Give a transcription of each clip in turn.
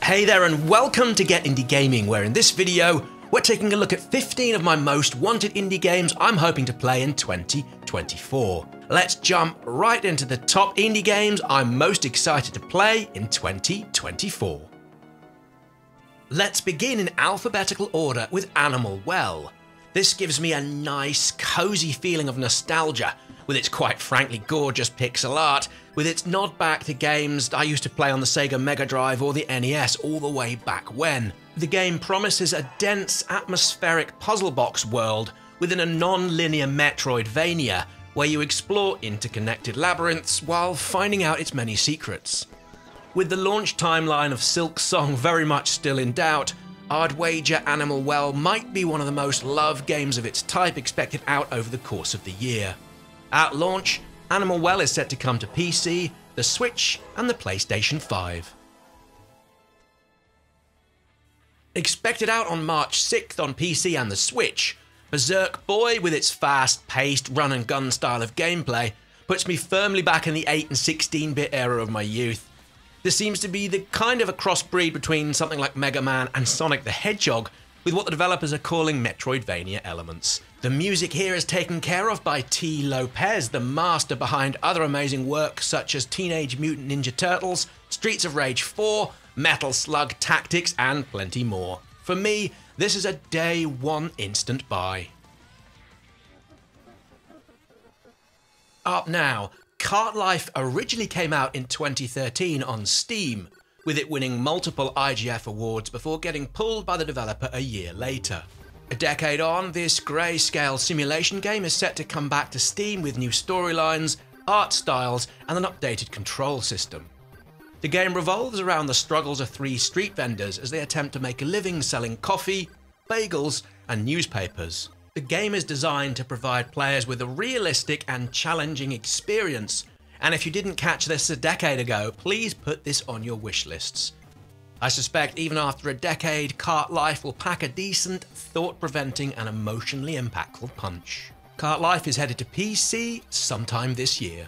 Hey there and welcome to GetIndieGaming, where in this video we're taking a look at 15 of my most wanted indie games I'm hoping to play in 2024. Let's jump right into the top indie games I'm most excited to play in 2024. Let's begin in alphabetical order with Animal Well. This gives me a nice, cozy feeling of nostalgia, with its quite frankly gorgeous pixel art, with its nod back to games I used to play on the Sega Mega Drive or the NES all the way back when. The game promises a dense, atmospheric puzzle box world within a non-linear Metroidvania, where you explore interconnected labyrinths while finding out its many secrets. With the launch timeline of Silksong very much still in doubt, I'd wager Animal Well might be one of the most loved games of its type expected out over the course of the year. At launch, Animal Well is set to come to PC, the Switch, and the PlayStation 5. Expected out on March 6th on PC and the Switch, Beserk Boy, with its fast-paced run-and-gun style of gameplay, puts me firmly back in the 8 and 16-bit era of my youth. This seems to be the kind of a crossbreed between something like Mega Man and Sonic the Hedgehog, with what the developers are calling Metroidvania elements. The music here is taken care of by T. Lopez, the master behind other amazing work such as Teenage Mutant Ninja Turtles, Streets of Rage 4, Metal Slug Tactics, and plenty more. For me, this is a day one instant buy. Up now, Kart Life originally came out in 2013 on Steam, with it winning multiple IGF awards before getting pulled by the developer a year later. A decade on, this grayscale simulation game is set to come back to Steam with new storylines, art styles, and an updated control system. The game revolves around the struggles of three street vendors as they attempt to make a living selling coffee, bagels, and newspapers. The game is designed to provide players with a realistic and challenging experience, and if you didn't catch this a decade ago, please put this on your wish lists. I suspect even after a decade, Kart Life will pack a decent, thought-provoking and emotionally impactful punch. Kart Life is headed to PC sometime this year.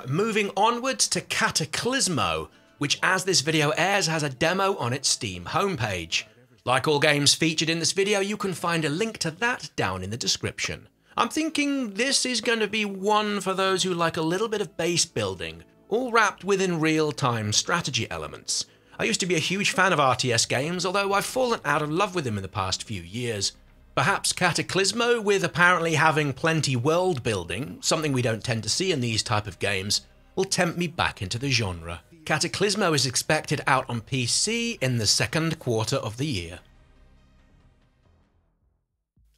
Moving onwards to Cataclismo, which as this video airs has a demo on its Steam homepage. Like all games featured in this video, you can find a link to that down in the description. I'm thinking this is going to be one for those who like a little bit of base building, all wrapped within real-time strategy elements. I used to be a huge fan of RTS games, although I've fallen out of love with them in the past few years. Perhaps Cataclismo, with apparently having plenty world building, something we don't tend to see in these type of games, will tempt me back into the genre. Cataclismo is expected out on PC in the second quarter of the year.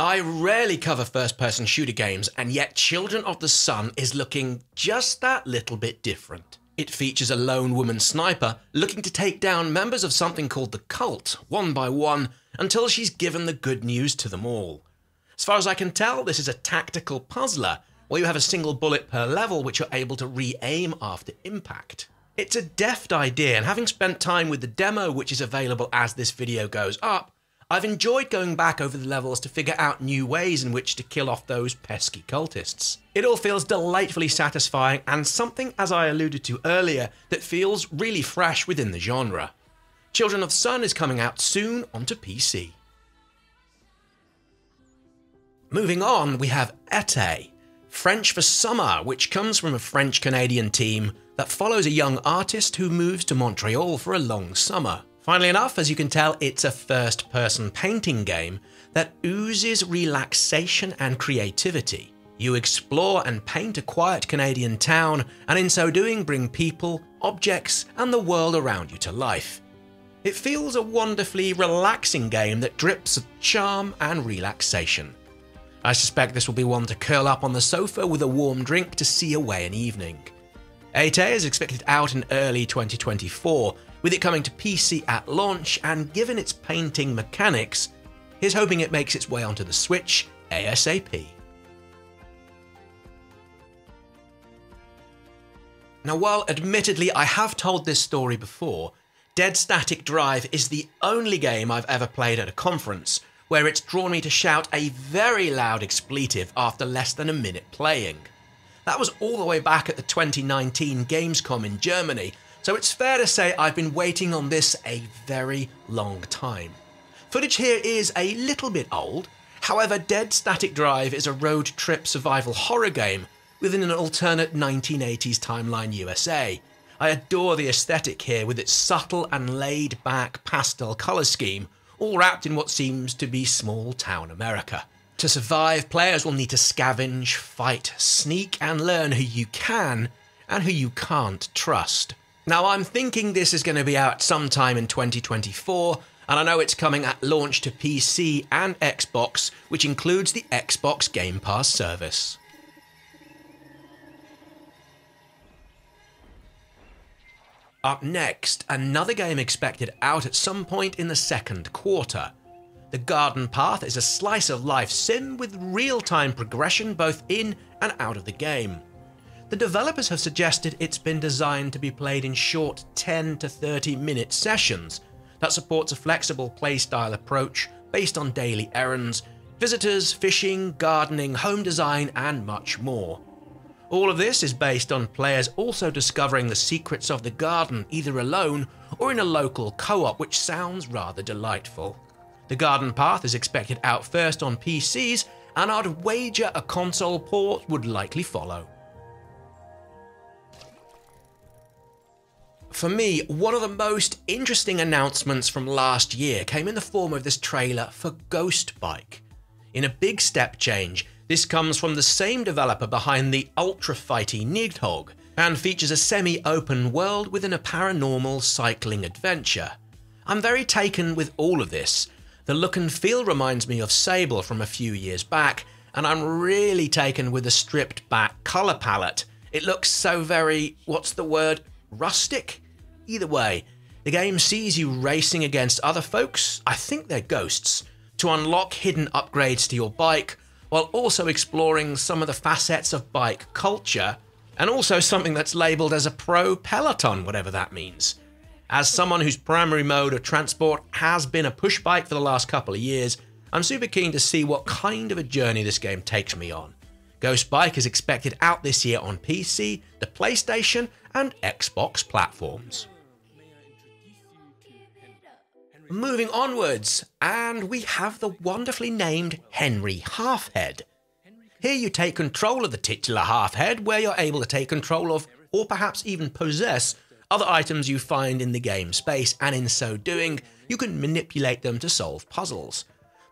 I rarely cover first-person shooter games, and yet Children of the Sun is looking just that little bit different. It features a lone woman sniper looking to take down members of something called the Cult, one by one, until she's given the good news to them all. As far as I can tell, this is a tactical puzzler, where you have a single bullet per level which you're able to re-aim after impact. It's a deft idea, and having spent time with the demo, which is available as this video goes up, I've enjoyed going back over the levels to figure out new ways in which to kill off those pesky cultists. It all feels delightfully satisfying and something, as I alluded to earlier, that feels really fresh within the genre. Children of the Sun is coming out soon onto PC. Moving on, we have Été, French for summer, which comes from a French-Canadian team that follows a young artist who moves to Montreal for a long summer. Funnily enough, as you can tell, it's a first-person painting game that oozes relaxation and creativity. You explore and paint a quiet Canadian town, and in so doing bring people, objects, and the world around you to life. It feels a wonderfully relaxing game that drips of charm and relaxation. I suspect this will be one to curl up on the sofa with a warm drink to see away an evening. Été is expected out in early 2024, with it coming to PC at launch, and given its painting mechanics, here's hoping it makes its way onto the Switch ASAP. Now, while admittedly I have told this story before, Dead Static Drive is the only game I've ever played at a conference where it's drawn me to shout a very loud expletive after less than a minute playing. That was all the way back at the 2019 Gamescom in Germany, so it's fair to say I've been waiting on this a very long time. Footage here is a little bit old, however Dead Static Drive is a road trip survival horror game within an alternate 1980s timeline USA. I adore the aesthetic here with its subtle and laid-back pastel colour scheme, all wrapped in what seems to be small-town America. To survive, players will need to scavenge, fight, sneak and learn who you can and who you can't trust. Now I'm thinking this is going to be out sometime in 2024, and I know it's coming at launch to PC and Xbox, which includes the Xbox Game Pass service. Up next, another game expected out at some point in the second quarter. The Garden Path is a slice-of-life sim with real-time progression both in and out of the game. The developers have suggested it's been designed to be played in short 10 to 30 minute sessions that supports a flexible playstyle approach based on daily errands, visitors, fishing, gardening, home design and much more. All of this is based on players also discovering the secrets of the garden either alone or in a local co-op, which sounds rather delightful. The Garden Path is expected out first on PCs, and I'd wager a console port would likely follow. For me, one of the most interesting announcements from last year came in the form of this trailer for Ghost Bike. In a big step change, this comes from the same developer behind the ultra-fighty Nidhogg, and features a semi-open world within a paranormal cycling adventure. I'm very taken with all of this. The look and feel reminds me of Sable from a few years back, and I'm really taken with the stripped back colour palette. It looks so very, what's the word, rustic? Either way, the game sees you racing against other folks, I think they're ghosts, to unlock hidden upgrades to your bike, while also exploring some of the facets of bike culture, and also something that's labelled as a pro peloton, whatever that means. As someone whose primary mode of transport has been a push bike for the last couple of years, I'm super keen to see what kind of a journey this game takes me on. Ghost Bike is expected out this year on PC, the PlayStation and Xbox platforms. Moving onwards, and we have the wonderfully named Henry Halfhead. Here you take control of the titular Halfhead, where you're able to take control of, or perhaps even possess, other items you find in the game space, and in so doing, you can manipulate them to solve puzzles.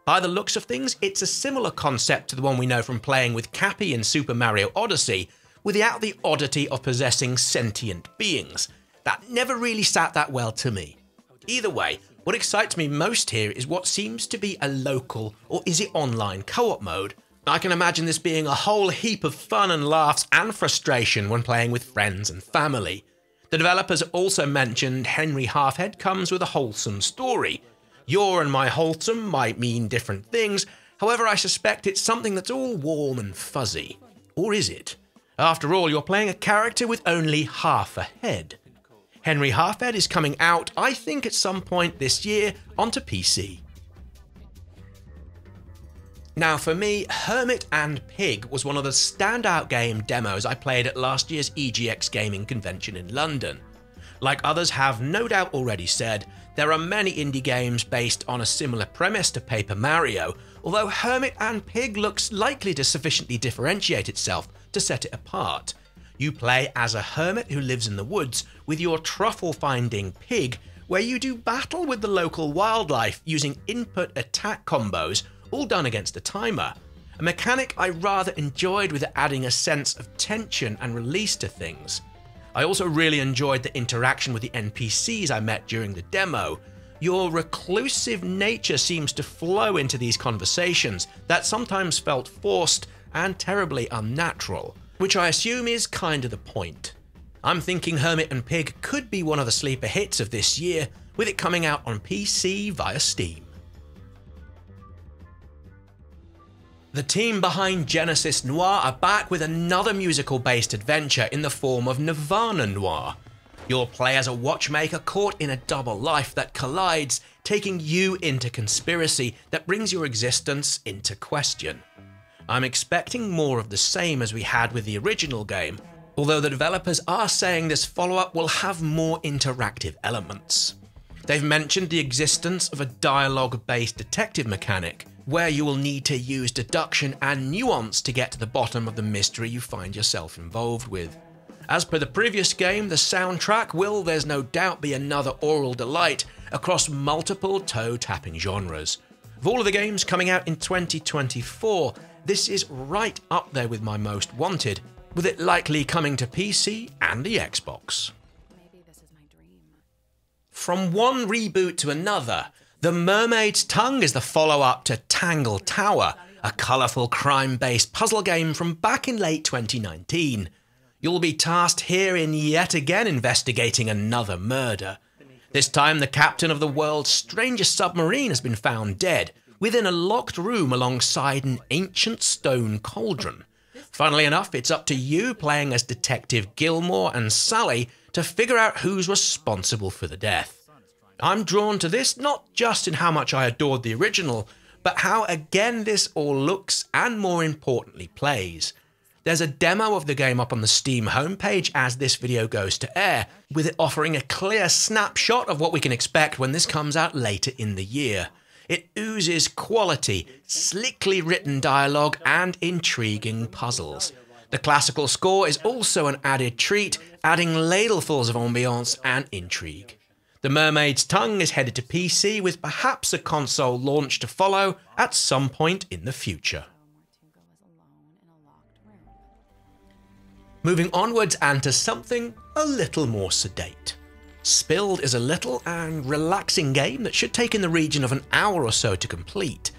By the looks of things, it's a similar concept to the one we know from playing with Cappy in Super Mario Odyssey, without the oddity of possessing sentient beings. That never really sat that well to me. Either way, what excites me most here is what seems to be a local, or is it online, co-op mode. I can imagine this being a whole heap of fun and laughs and frustration when playing with friends and family. The developers also mentioned Henry Halfhead comes with a wholesome story. Your and my wholesome might mean different things, however I suspect it's something that's all warm and fuzzy. Or is it? After all, you're playing a character with only half a head. Henry Halfhead is coming out, I think, at some point this year onto PC. Now for me, Hermit and Pig was one of the standout game demos I played at last year's EGX Gaming convention in London. Like others have no doubt already said, there are many indie games based on a similar premise to Paper Mario, although Hermit and Pig looks likely to sufficiently differentiate itself to set it apart. You play as a hermit who lives in the woods with your truffle-finding pig, where you do battle with the local wildlife using input attack combos, all done against a timer. A mechanic I rather enjoyed with it adding a sense of tension and release to things. I also really enjoyed the interaction with the NPCs I met during the demo. Your reclusive nature seems to flow into these conversations that sometimes felt forced and terribly unnatural, which I assume is kind of the point. I'm thinking Hermit and Pig could be one of the sleeper hits of this year, with it coming out on PC via Steam. The team behind Genesis Noir are back with another musical-based adventure in the form of Nivarna Noir. You'll play as a watchmaker caught in a double life that collides, taking you into conspiracy that brings your existence into question. I'm expecting more of the same as we had with the original game, although the developers are saying this follow-up will have more interactive elements. They've mentioned the existence of a dialogue-based detective mechanic, where you will need to use deduction and nuance to get to the bottom of the mystery you find yourself involved with. As per the previous game, the soundtrack will, there's no doubt, be another oral delight across multiple toe-tapping genres. Of all of the games coming out in 2024, this is right up there with my most wanted, with it likely coming to PC and the Xbox. Maybe this is my dream. From one reboot to another, The Mermaid's Tongue is the follow-up to Tangle Tower, a colourful crime-based puzzle game from back in late 2019. You'll be tasked here in yet again investigating another murder. This time the captain of the world's strangest submarine has been found dead, within a locked room alongside an ancient stone cauldron. Funnily enough, it's up to you, playing as Detective Gilmore and Sally, to figure out who's responsible for the death. I'm drawn to this not just in how much I adored the original, but how again this all looks and more importantly plays. There's a demo of the game up on the Steam homepage as this video goes to air, with it offering a clear snapshot of what we can expect when this comes out later in the year. It oozes quality, slickly written dialogue, and intriguing puzzles. The classical score is also an added treat, adding ladlefuls of ambiance and intrigue. The Mermaid's Tongue is headed to PC, with perhaps a console launch to follow at some point in the future. Moving onwards and to something a little more sedate. Spilled is a little and relaxing game that should take in the region of an hour or so to complete.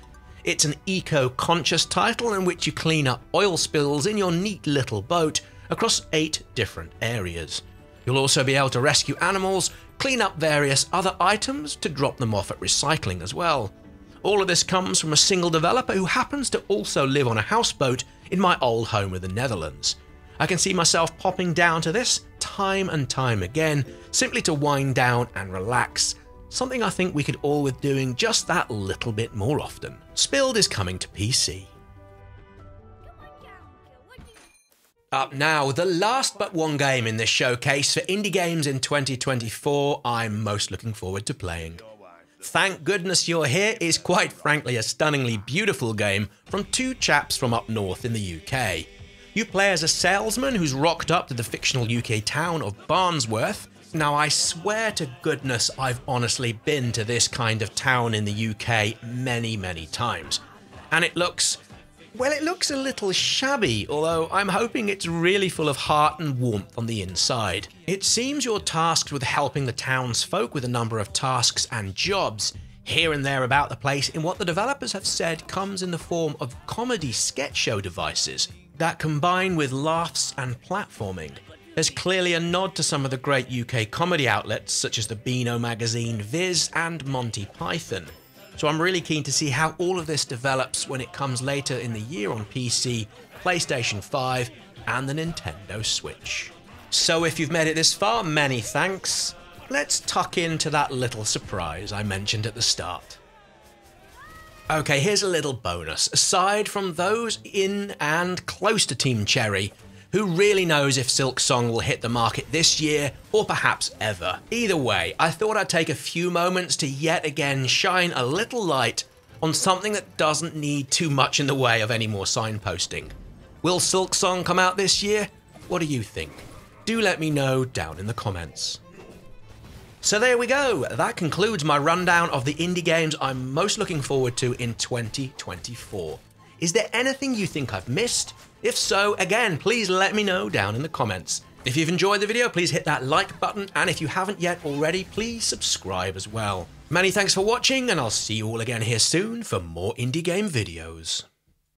It's an eco-conscious title in which you clean up oil spills in your neat little boat across 8 different areas. You'll also be able to rescue animals, clean up various other items to drop them off at recycling as well. All of this comes from a single developer who happens to also live on a houseboat in my old home of the Netherlands. I can see myself popping down to this time and time again, simply to wind down and relax, something I think we could all with doing just that little bit more often. Spilled is coming to PC. Up now, the last but one game in this showcase for indie games in 2024 I'm most looking forward to playing. Thank Goodness You're Here is quite frankly a stunningly beautiful game from 2 chaps from up north in the UK. You play as a salesman who's rocked up to the fictional UK town of Barnsworth. Now I swear to goodness I've honestly been to this kind of town in the UK many times. And it looks, well, it looks a little shabby, although I'm hoping it's really full of heart and warmth on the inside. It seems you're tasked with helping the townsfolk with a number of tasks and jobs here and there about the place in what the developers have said comes in the form of comedy sketch show devices that combine with laughs and platforming. There's clearly a nod to some of the great UK comedy outlets such as the Beano magazine, Viz and Monty Python. So I'm really keen to see how all of this develops when it comes later in the year on PC, PlayStation 5 and the Nintendo Switch. So if you've made it this far, many thanks. Let's tuck into that little surprise I mentioned at the start. Okay, here's a little bonus. Aside from those in and close to Team Cherry, who really knows if Silksong will hit the market this year or perhaps ever? Either way, I thought I'd take a few moments to yet again shine a little light on something that doesn't need too much in the way of any more signposting. Will Silksong come out this year? What do you think? Do let me know down in the comments. So there we go, that concludes my rundown of the indie games I'm most looking forward to in 2024. Is there anything you think I've missed? If so, again, please let me know down in the comments. If you've enjoyed the video, please hit that like button, and if you haven't yet already, please subscribe as well. Many thanks for watching, and I'll see you all again here soon for more indie game videos.